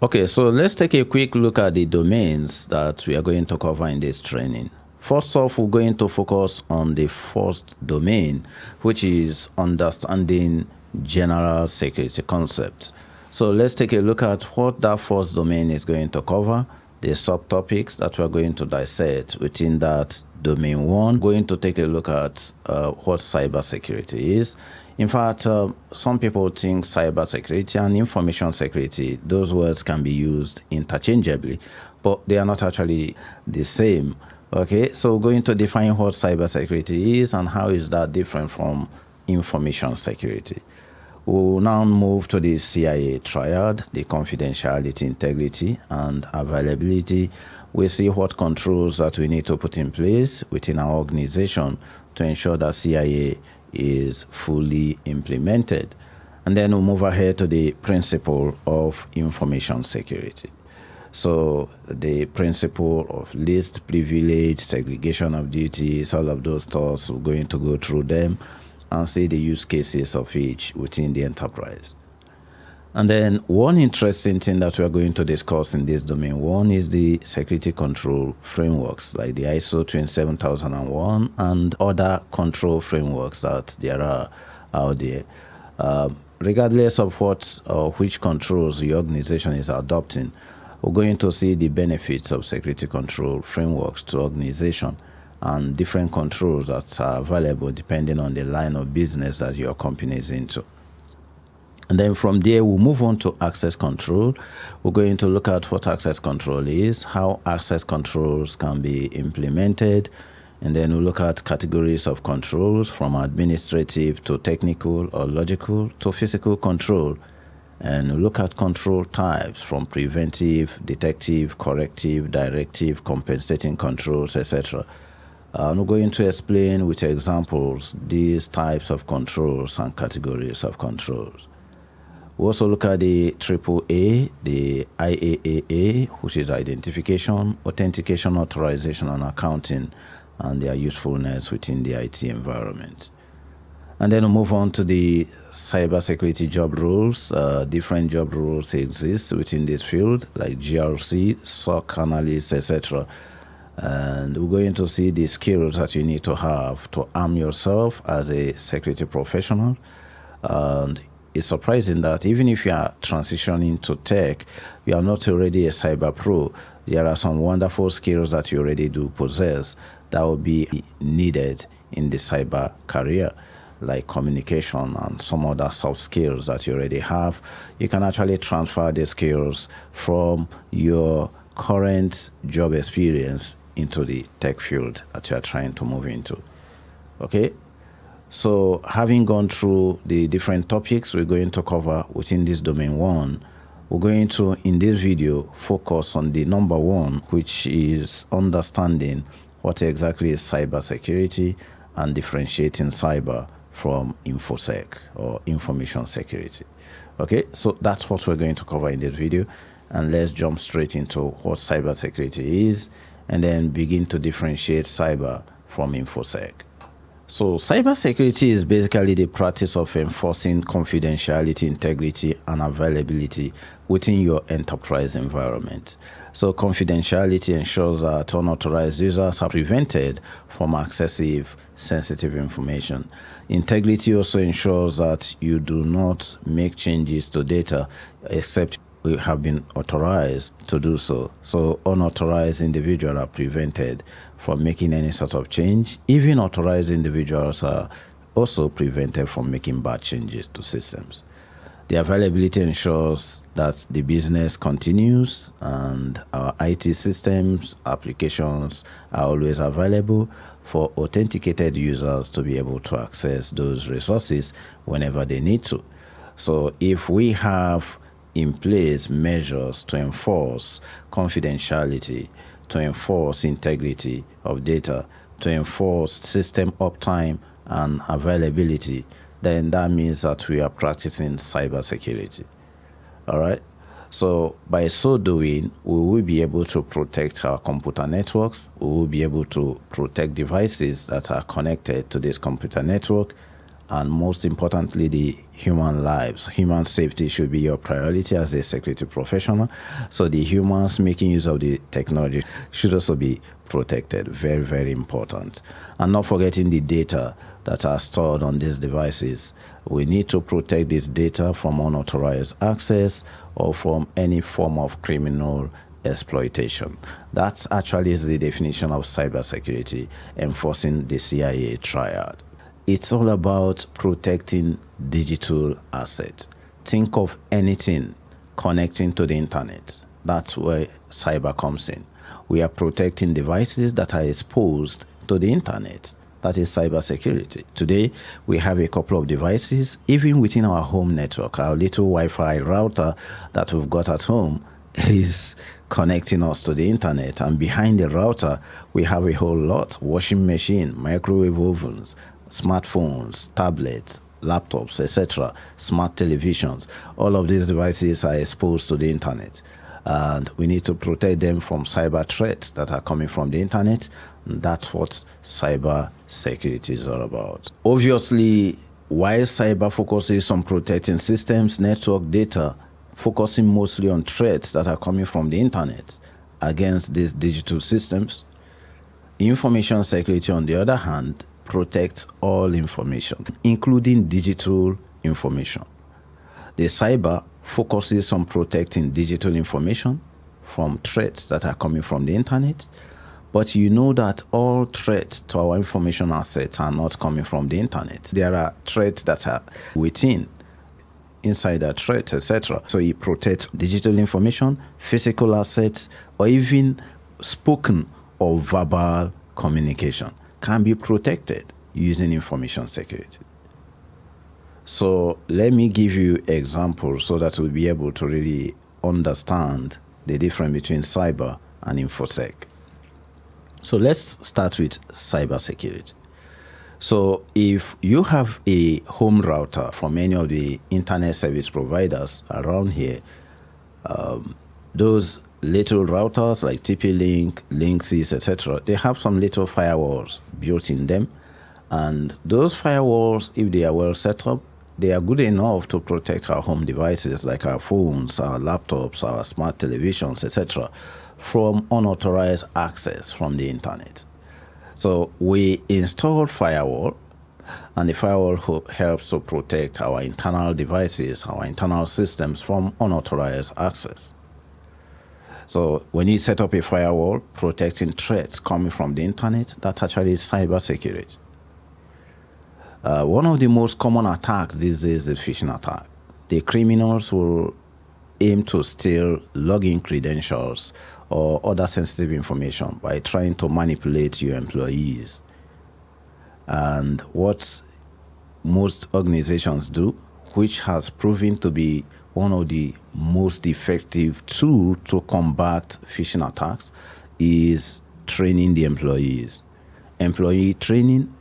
Okay, so let's take a quick look at the domains that we are going to cover in this training. First off, we're going to focus on the first domain, which is understanding general security concepts. So let's take a look at what that first domain is going to cover, the subtopics that we're going to dissect within that domain one. Going to take a look at what cybersecurity is. In fact, some people think cybersecurity and information security, those words can be used interchangeably, but they are not actually the same. Okay, so we're going to define what cybersecurity is and how is that different from information security. We'll now move to the CIA triad, the confidentiality, integrity, and availability. We see what controls that we need to put in place within our organization to ensure that CIA is fully implemented. And then we'll move ahead to the principle of information security. So the principle of least privilege, segregation of duties, all of those thoughts, we're going to go through them and see the use cases of each within the enterprise. And then one interesting thing that we are going to discuss in this domain one is the security control frameworks like the ISO 27001 and other control frameworks that there are out there. Regardless of what or which controls the organization is adopting, we're going to see the benefits of security control frameworks to organization and different controls that are available depending on the line of business that your company is into. And then from there, we'll move on to access control. We're going to look at what access control is, how access controls can be implemented, and then we'll look at categories of controls from administrative to technical or logical to physical control. And we'll look at control types from preventive, detective, corrective, directive, compensating controls, etc. And we're going to explain with examples these types of controls and categories of controls. We also look at the AAA, the IAAA, which is identification, authentication, authorization, and accounting, and their usefulness within the IT environment. And then we'll move on to the cybersecurity job roles. Different job roles exist within this field, like GRC, SOC analyst, etc. And we're going to see the skills that you need to have to arm yourself as a security professional. And it's surprising that even if you are transitioning to tech, you are not already a cyber pro. There are some wonderful skills that you already do possess that will be needed in the cyber career, like communication and some other soft skills that you already have. You can actually transfer the skills from your current job experience into the tech field that you are trying to move into. Okay? So having gone through the different topics we're going to cover within this domain one, we're going to, in this video, focus on the number one, which is understanding what exactly is cybersecurity and differentiating cyber from InfoSec or information security. Okay, so that's what we're going to cover in this video. And let's jump straight into what cybersecurity is and then begin to differentiate cyber from InfoSec. So cybersecurity is basically the practice of enforcing confidentiality, integrity, and availability within your enterprise environment. So confidentiality ensures that unauthorized users are prevented from accessing sensitive information. Integrity also ensures that you do not make changes to data except you have been authorized to do so. So unauthorized individuals are prevented from making any sort of change. Even authorized individuals are also prevented from making bad changes to systems. The availability ensures that the business continues and our IT systems, applications are always available for authenticated users to be able to access those resources whenever they need to. So if we have in place measures to enforce confidentiality, to enforce integrity of data, to enforce system uptime and availability, then that means that we are practicing cybersecurity. All right. So by so doing, we will be able to protect our computer networks. We will be able to protect devices that are connected to this computer network. and most importantly, the human lives. Human safety should be your priority as a security professional. So the humans making use of the technology should also be protected. Very, very important. And not forgetting the data that are stored on these devices. We need to protect this data from unauthorized access or from any form of criminal exploitation. That's actually the definition of cybersecurity, enforcing the CIA triad. It's all about protecting digital assets. Think of anything connecting to the internet. That's where cyber comes in. We are protecting devices that are exposed to the internet. That is cybersecurity. Today, we have a couple of devices, even within our home network. Our little Wi-Fi router that we've got at home is connecting us to the internet. And behind the router, we have a whole lot: washing machine, microwave ovens, smartphones, tablets, laptops, etc., smart televisions. All of these devices are exposed to the internet. And we need to protect them from cyber threats that are coming from the internet. And that's what cyber security is all about. Obviously, while cyber focuses on protecting systems, network data, focusing mostly on threats that are coming from the internet against these digital systems, information security, on the other hand, protects all information, including digital information. The cyber focuses on protecting digital information from threats that are coming from the internet, but you know that all threats to our information assets are not coming from the internet. There are threats that are within, insider threats, etc. So it protects digital information, physical assets, or even spoken or verbal communication can be protected using information security. So let me give you examples so that we'll be able to really understand the difference between cyber and infosec. So let's start with cybersecurity. So if you have a home router from any of the internet service providers around here, those little routers like TP-Link, Linksys, etc., they have some little firewalls built in them. And those firewalls, if they are well set up, they are good enough to protect our home devices like our phones, our laptops, our smart televisions, etc., from unauthorized access from the internet. So we install firewall, and the firewall helps to protect our internal devices, our internal systems from unauthorized access. So when you set up a firewall protecting threats coming from the internet, that actually is cybersecurity. One of the most common attacks these days is phishing attack. The criminals will aim to steal login credentials or other sensitive information by trying to manipulate your employees. And what most organizations do, which has proven to be one of the most effective tools to combat phishing attacks, is training the employees. Employee training,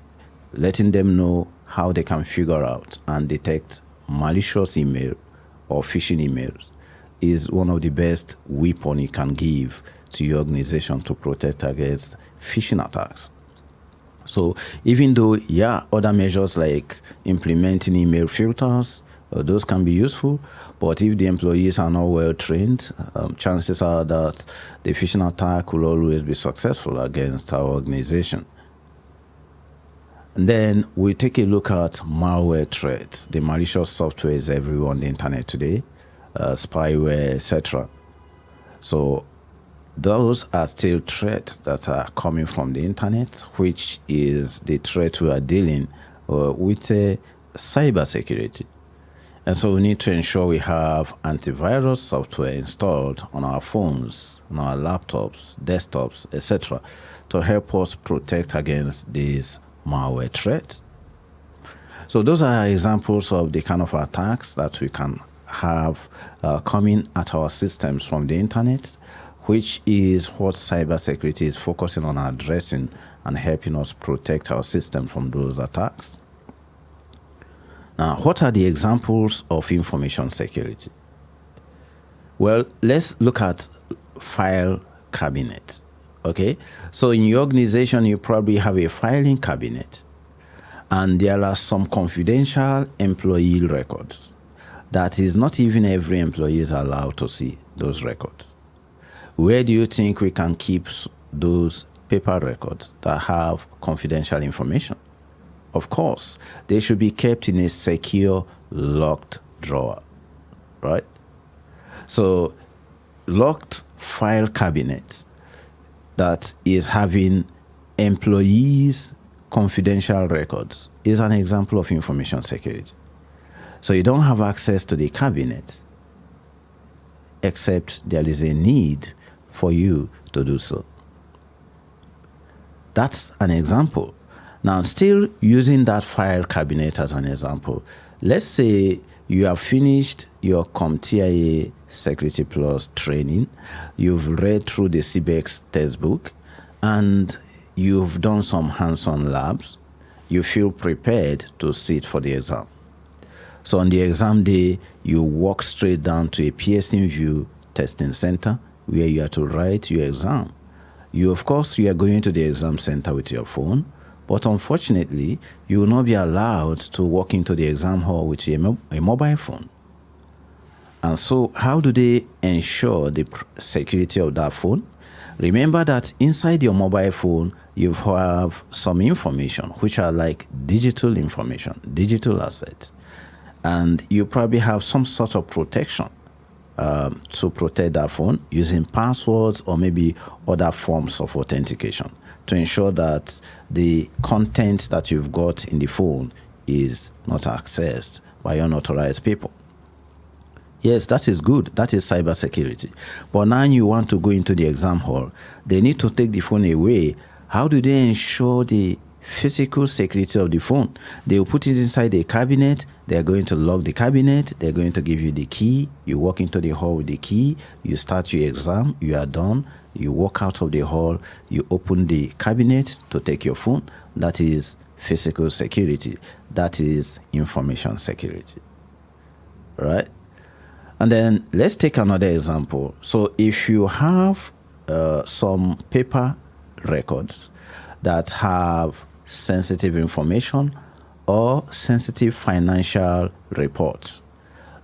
letting them know how they can figure out and detect malicious email or phishing emails, is one of the best weapons you can give to your organization to protect against phishing attacks. So even though, other measures like implementing email filters, those can be useful, but if the employees are not well trained, chances are that the phishing attack will always be successful against our organization. And then we take a look at malware threats. The malicious software is everywhere on the internet today, spyware, etc. So those are still threats that are coming from the internet, which is the threat we are dealing with cybersecurity. And so we need to ensure we have antivirus software installed on our phones, on our laptops, desktops, etc., to help us protect against these malware threats. So those are examples of the kind of attacks that we can have coming at our systems from the internet, which is what cybersecurity is focusing on addressing and helping us protect our system from those attacks. Now, what are the examples of information security? Well, let's look at file cabinet. Okay, so in your organization, you probably have a filing cabinet. And there are some confidential employee records that is not even every employee is allowed to see those records. Where do you think we can keep those paper records that have confidential information? Of course, they should be kept in a secure, locked drawer, right? So, locked file cabinet that is having employees' confidential records is an example of information security. So you don't have access to the cabinet except there is a need for you to do so. That's an example. Now, still using that file cabinet as an example, let's say you have finished your CompTIA Security Plus training, you've read through the CBEX textbook, and you've done some hands-on labs, you feel prepared to sit for the exam. So on the exam day, you walk straight down to a piercing view testing center where you are to write your exam. You are going to the exam center with your phone, but unfortunately, you will not be allowed to walk into the exam hall with a mobile phone. And so how do they ensure the security of that phone? Remember that inside your mobile phone, you have some information, which are like digital information, digital assets. And you probably have some sort of protection to protect that phone using passwords or maybe other forms of authentication to ensure that the content that you've got in the phone is not accessed by unauthorized people. Yes, that is good. That is cybersecurity. But now you want to go into the exam hall. They need to take the phone away. How do they ensure the physical security of the phone? They will put it inside a cabinet. They're going to lock the cabinet. They're going to give you the key. You walk into the hall with the key. You start your exam. You are done. You walk out of the hall. You open the cabinet to take your phone. That is physical security. That is information security. Right? And then let's take another example. So if you have some paper records that have sensitive information or sensitive financial reports,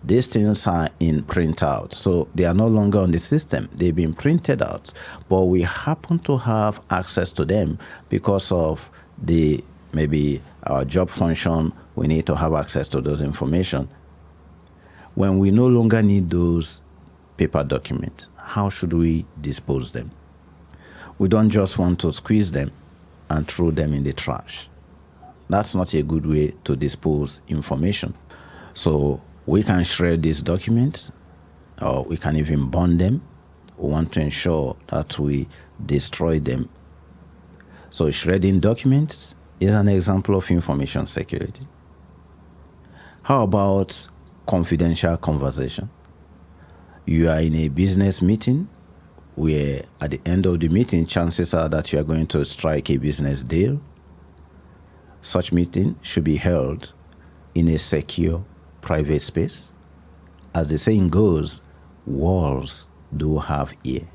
these things are in printout. So they are no longer on the system. They've been printed out, but we happen to have access to them because of maybe our job function. We need to have access to those information. When we no longer need those paper documents, how should we dispose them? We don't just want to squeeze them and throw them in the trash. That's not a good way to dispose information. So we can shred these documents, or we can even burn them. We want to ensure that we destroy them. So shredding documents is an example of information security. How about confidential conversation? You are in a business meeting where at the end of the meeting, chances are that you are going to strike a business deal. Such meeting should be held in a secure, private space. As the saying goes, walls do have ear.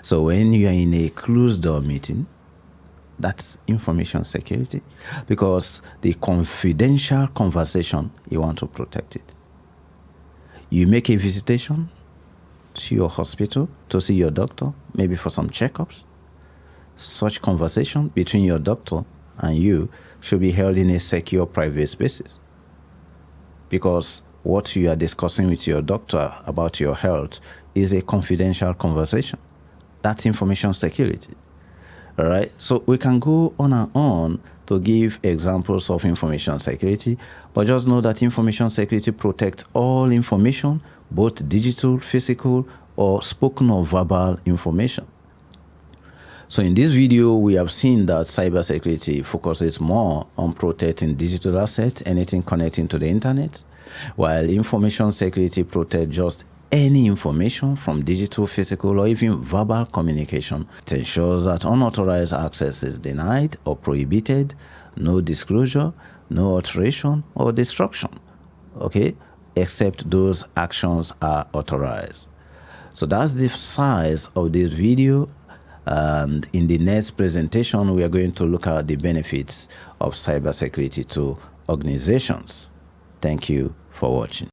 So when you are in a closed door meeting, that's information security, because the confidential conversation, you want to protect it. You make a visitation to your hospital to see your doctor, maybe for some checkups. Such conversation between your doctor and you should be held in a secure private spaces, because what you are discussing with your doctor about your health is a confidential conversation. That's information security. All right, so we can go on and on to give examples of information security, but just know that information security protects all information, both digital, physical, or spoken or verbal information. So in this video, we have seen that cybersecurity focuses more on protecting digital assets, anything connecting to the internet, while information security protects just any information from digital, physical, or even verbal communication. It ensures that unauthorized access is denied or prohibited, no disclosure, no alteration or destruction, okay, except those actions are authorized. So that's the size of this video. And in the next presentation, we are going to look at the benefits of cybersecurity to organizations. Thank you for watching.